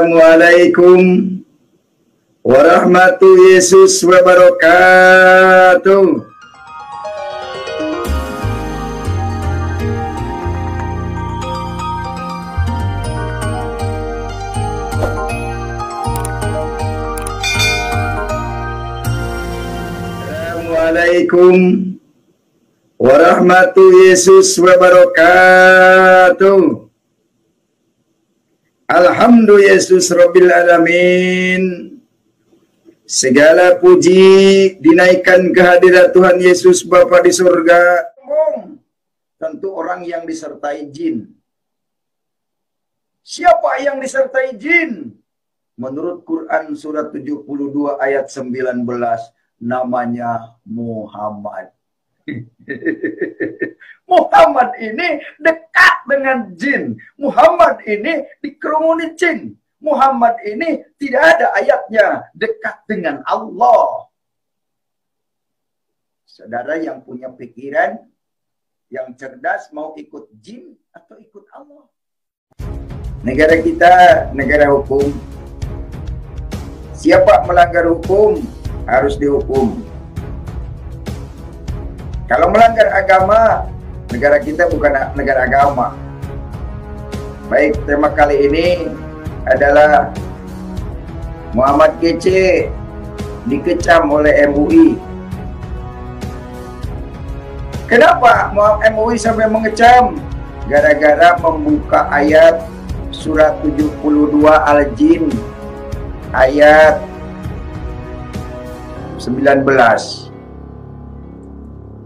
Assalamualaikum warahmatullahi wabarakatuh. Assalamualaikum warahmatullahi wabarakatuh. Alhamdulillah Rabbil Alamin. Segala puji dinaikkan kehadirat Tuhan Yesus Bapa di surga. Tentu orang yang disertai jin. Siapa yang disertai jin? Menurut Quran surat 72 ayat 19, namanya Muhammad. Muhammad ini dekat dengan jin. Muhammad ini dikerumuni jin. Muhammad ini tidak ada ayatnya dekat dengan Allah. Saudara yang punya pikiran, yang cerdas, mau ikut jin atau ikut Allah? Negara kita negara hukum. Siapa melanggar hukum harus dihukum. Kalau melanggar agama, negara kita bukan negara agama. Baik, tema kali ini adalah Muhammad Kece dikecam oleh MUI. Kenapa MUI sampai mengecam? Gara-gara membuka ayat surat 72 Al-Jin ayat 19.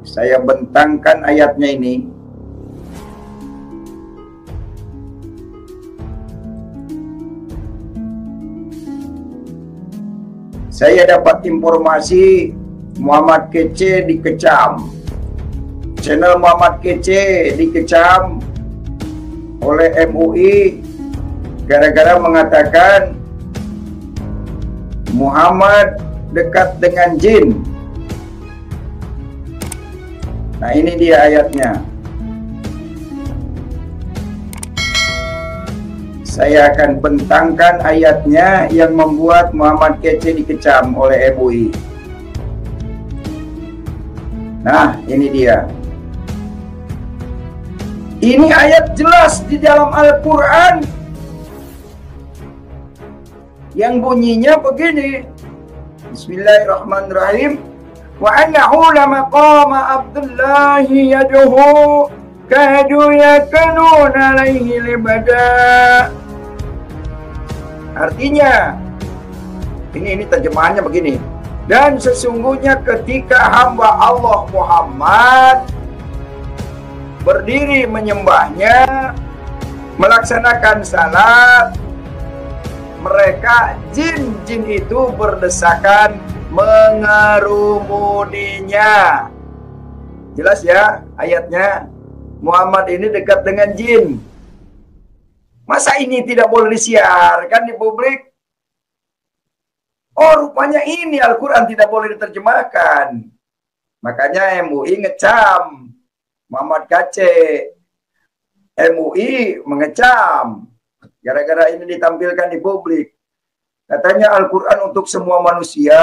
Saya bentangkan ayatnya ini. Saya dapat informasi Muhammad Kece dikecam. Channel Muhammad Kece dikecam oleh MUI gara-gara mengatakan Muhammad dekat dengan jin. Nah, ini dia ayatnya. Saya akan bentangkan ayatnya yang membuat Muhammad Kece dikecam oleh MUI. Nah, ini dia. Ini ayat jelas di dalam Al-Quran yang bunyinya begini. Bismillahirrahmanirrahim. Wa annahu lama qama Abdullahi yaduhu kadu yakanuna alaihi libada. Artinya, ini terjemahannya begini. Dan sesungguhnya ketika hamba Allah Muhammad berdiri menyembahnya, melaksanakan salat, mereka jin-jin itu berdesakan mengerumuninya. Jelas ya ayatnya. Muhammad ini dekat dengan jin. Masa ini tidak boleh disiarkan di publik? Oh, rupanya ini Al-Quran tidak boleh diterjemahkan. Makanya MUI ngecam Muhammad Kece. MUI mengecam gara-gara ini ditampilkan di publik. Katanya Al-Quran untuk semua manusia.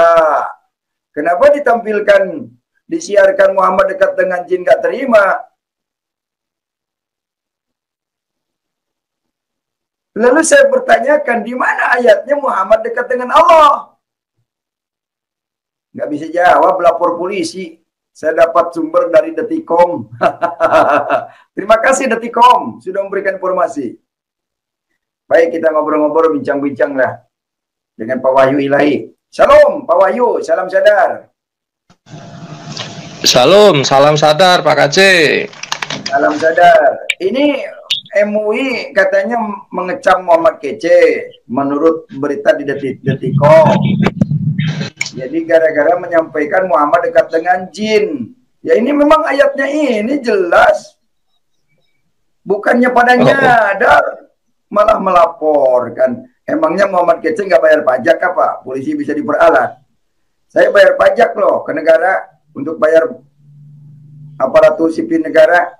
Kenapa ditampilkan, disiarkan Muhammad dekat dengan jin gak terima? Lalu saya bertanyakan, di mana ayatnya Muhammad dekat dengan Allah? Gak bisa jawab, lapor polisi. Saya dapat sumber dari Detikom. Terima kasih Detikom sudah memberikan informasi. Baik, kita ngobrol-ngobrol, bincang-bincang lah dengan Pak Wahyu Ilahi. Shalom Pak Wahyu, salam sadar. Shalom, salam sadar Pak Kece. Salam sadar. Ini MUI katanya mengecam Muhammad Kece menurut berita di Detikom. Jadi gara-gara menyampaikan Muhammad dekat dengan jin. Ya ini memang ayatnya ini jelas. Bukannya pada nyadar, malah melaporkan. Emangnya Muhammad Kece nggak bayar pajak apa? Polisi bisa diperalat. Saya bayar pajak loh ke negara untuk bayar aparatur sipil negara,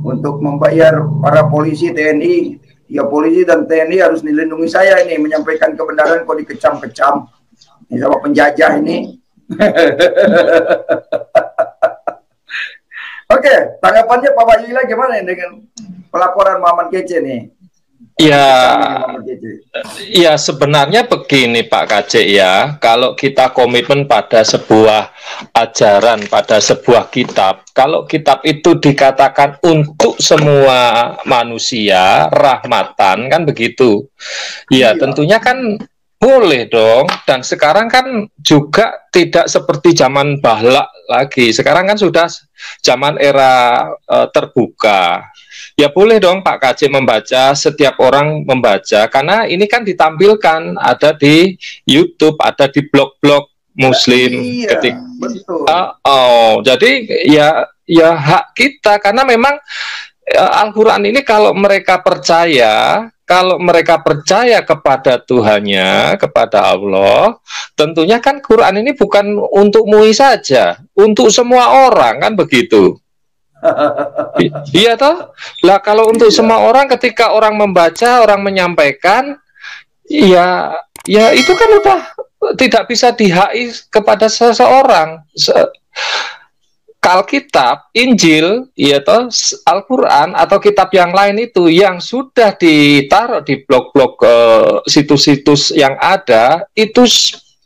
untuk membayar para polisi TNI, Ya polisi dan TNI harus dilindungi saya ini, menyampaikan kebenaran kok dikecam-kecam. Ini sama penjajah ini. Oke, tanggapannya Pak Wajila gimana dengan pelaporan Muhammad Kece nih? Ya sebenarnya begini Pak Kacik ya, kalau kita komitmen pada sebuah ajaran, pada sebuah kitab, kalau kitab itu dikatakan untuk semua manusia, rahmatan, kan begitu. Ya tentunya kan boleh dong, dan sekarang kan juga tidak seperti zaman Bahlak lagi, sekarang kan sudah zaman era terbuka. Ya boleh dong Pak Kacik membaca, setiap orang membaca, karena ini kan ditampilkan, ada di YouTube, ada di blog-blog Muslim. Iya, betul. Jadi ya hak kita, karena memang Al-Quran ini kalau mereka percaya kepada Tuhannya, kepada Allah, tentunya kan Quran ini bukan untuk MUI saja, untuk semua orang, kan begitu. Iya toh? Lah kalau untuk semua orang, ketika orang membaca, orang menyampaikan, ya itu kan udah tidak bisa dihai kepada seseorang. Alkitab, Injil, ya toh, Al-Quran atau kitab yang lain itu yang sudah ditaruh di blog-blog situs-situs yang ada, itu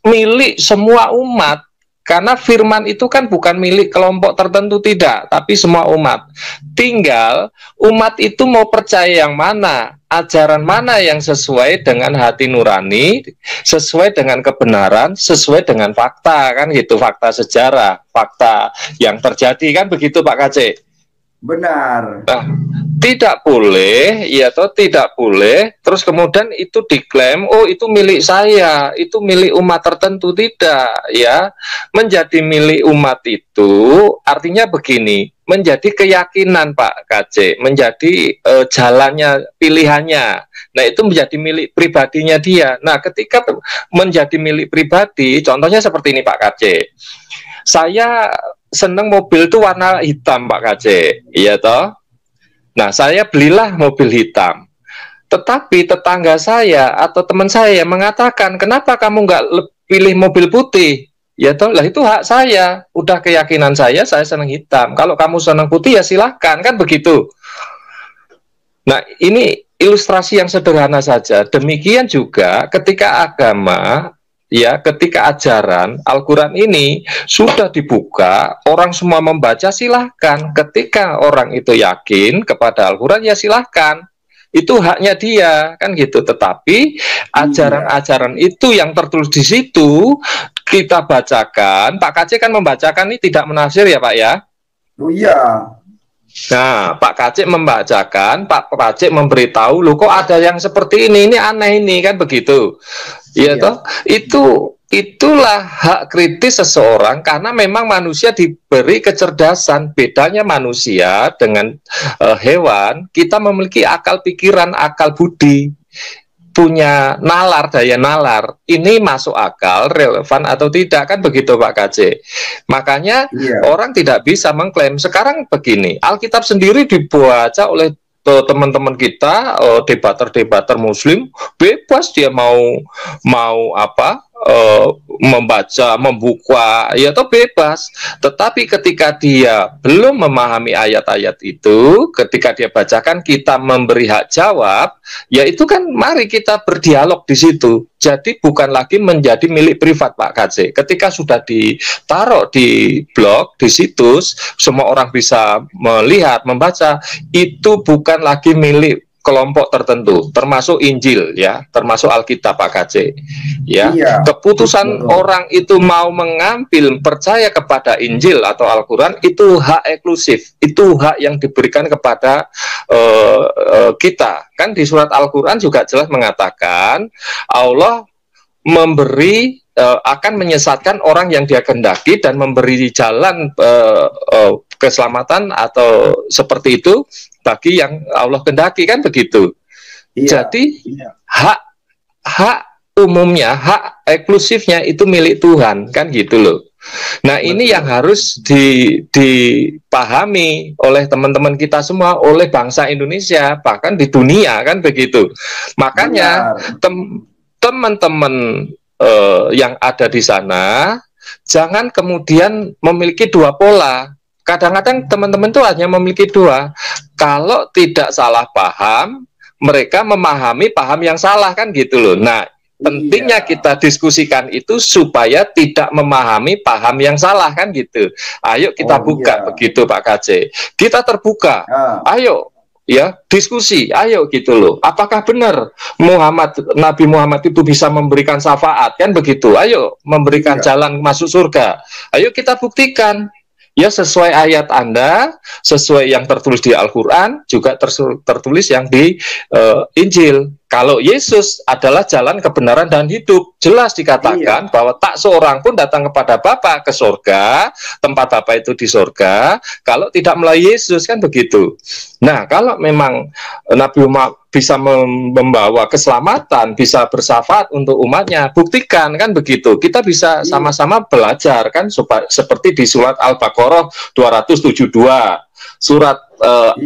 milik semua umat. Karena firman itu kan bukan milik kelompok tertentu, tidak, tapi semua umat. Tinggal umat itu mau percaya yang mana, ajaran mana yang sesuai dengan hati nurani, sesuai dengan kebenaran, sesuai dengan fakta, kan gitu, fakta sejarah, fakta yang terjadi, kan begitu Pak Kacik? Benar. Nah, tidak boleh, ya toh, tidak boleh. Terus kemudian itu diklaim, oh itu milik saya, itu milik umat tertentu, tidak, ya. Menjadi milik umat itu artinya begini, menjadi keyakinan Pak Kacik, menjadi jalannya, pilihannya. Nah itu menjadi milik pribadinya dia. Nah ketika menjadi milik pribadi, contohnya seperti ini Pak Kacik. Saya seneng mobil itu warna hitam Pak Kacik, iya toh. Nah saya belilah mobil hitam, tetapi tetangga saya atau teman saya mengatakan, kenapa kamu nggak pilih mobil putih? Ya toh, lah itu hak saya, udah keyakinan saya senang hitam. Kalau kamu senang putih ya silahkan, kan begitu. Nah ini ilustrasi yang sederhana saja. Demikian juga ketika agama, ya, ketika ajaran Al-Quran ini sudah dibuka, orang semua membaca, silahkan. Ketika orang itu yakin kepada Al-Quran, ya silahkan. Itu haknya dia, kan gitu. Tetapi ajaran-ajaran itu yang tertulis di situ kita bacakan. Pak Kacik kan membacakan ini tidak menafsir ya Pak ya? Oh iya. Nah, Pak Kacik membacakan, Pak Kacik memberitahu, loh kok ada yang seperti ini aneh ini, kan begitu. Ya toh, itulah hak kritis seseorang, karena memang manusia diberi kecerdasan. Bedanya manusia dengan hewan, kita memiliki akal pikiran, akal budi, punya nalar, daya nalar. Ini masuk akal, relevan atau tidak, kan begitu Pak Kacik. Makanya orang tidak bisa mengklaim. Sekarang begini, Alkitab sendiri dibaca oleh teman-teman kita, debater-debater Muslim, bebas dia mau apa, membaca, membuka, ya toh bebas. Tetapi ketika dia belum memahami ayat-ayat itu, ketika dia bacakan, kita memberi hak jawab, ya itu kan mari kita berdialog di situ. Jadi bukan lagi menjadi milik privat Pak Kacik. Ketika sudah ditaruh di blog, di situs, semua orang bisa melihat, membaca, itu bukan lagi milik kelompok tertentu, termasuk Injil, ya, termasuk Alkitab Pak Kacik, ya. Keputusan orang itu mau mengambil, percaya kepada Injil atau Al-Quran, itu hak eksklusif, itu hak yang diberikan kepada kita. Kan di surat Al-Quran juga jelas mengatakan Allah memberi, akan menyesatkan orang yang dia kehendaki dan memberi jalan keselamatan atau seperti itu bagi yang Allah kehendaki, kan begitu. Jadi hak umumnya, hak eksklusifnya itu milik Tuhan, kan gitu loh. Nah, ini yang harus dipahami oleh teman-teman kita semua, oleh bangsa Indonesia, bahkan di dunia kan begitu. Makanya teman-teman yang ada di sana jangan kemudian memiliki dua pola. Kadang-kadang teman-teman itu hanya memiliki dua. Kalau tidak salah paham, mereka memahami paham yang salah kan gitu loh. Nah, pentingnya kita diskusikan itu supaya tidak memahami paham yang salah kan gitu. Ayo kita buka begitu Pak KC. Kita terbuka. Ayo ya diskusi. Ayo gitu loh. Apakah benar Nabi Muhammad itu bisa memberikan syafaat kan begitu? Ayo memberikan jalan masuk surga. Ayo kita buktikan. Ya sesuai ayat Anda, sesuai yang tertulis di Al-Quran, juga tertulis yang di Injil. Kalau Yesus adalah jalan kebenaran dan hidup, jelas dikatakan bahwa tak seorang pun datang kepada Bapa ke surga, tempat Bapa itu di surga, kalau tidak melalui Yesus, kan begitu. Nah, kalau memang Nabi Muhammad bisa membawa keselamatan, bisa bersyafaat untuk umatnya, buktikan, kan begitu. Kita bisa sama-sama belajar, kan, seperti di surat Al-Baqarah 272, surat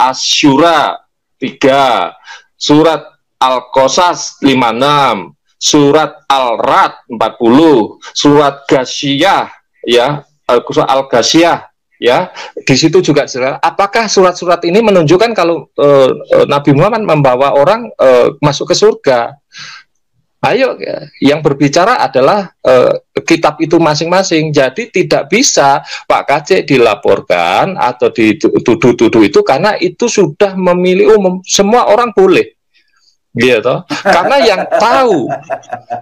Asy-Syura 3, surat Al-Qasas 56, surat Al-Ra'd 40, surat Ghasyiyah ya, Al-Ghasyiyah ya. Di situ juga jelas. Apakah surat-surat ini menunjukkan kalau Nabi Muhammad membawa orang masuk ke surga? Ayo, yang berbicara adalah kitab itu masing-masing. Jadi tidak bisa Pak KC dilaporkan atau dituduh-tuduh itu karena itu sudah memilih umum, semua orang boleh. Iya toh, karena yang tahu,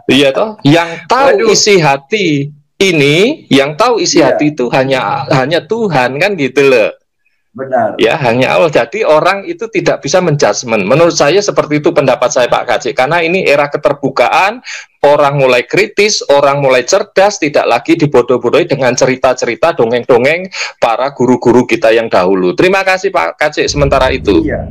iya toh, yang tahu isi hati ini, yang tahu isi hati itu hanya Tuhan kan gitu loh. Benar. Ya, hanya Allah. Jadi orang itu tidak bisa menjudgment. Menurut saya seperti itu pendapat saya Pak KC. Karena ini era keterbukaan, orang mulai kritis, orang mulai cerdas, tidak lagi dibodoh-bodohi dengan cerita-cerita, dongeng-dongeng para guru-guru kita yang dahulu. Terima kasih Pak KC sementara itu. Iya.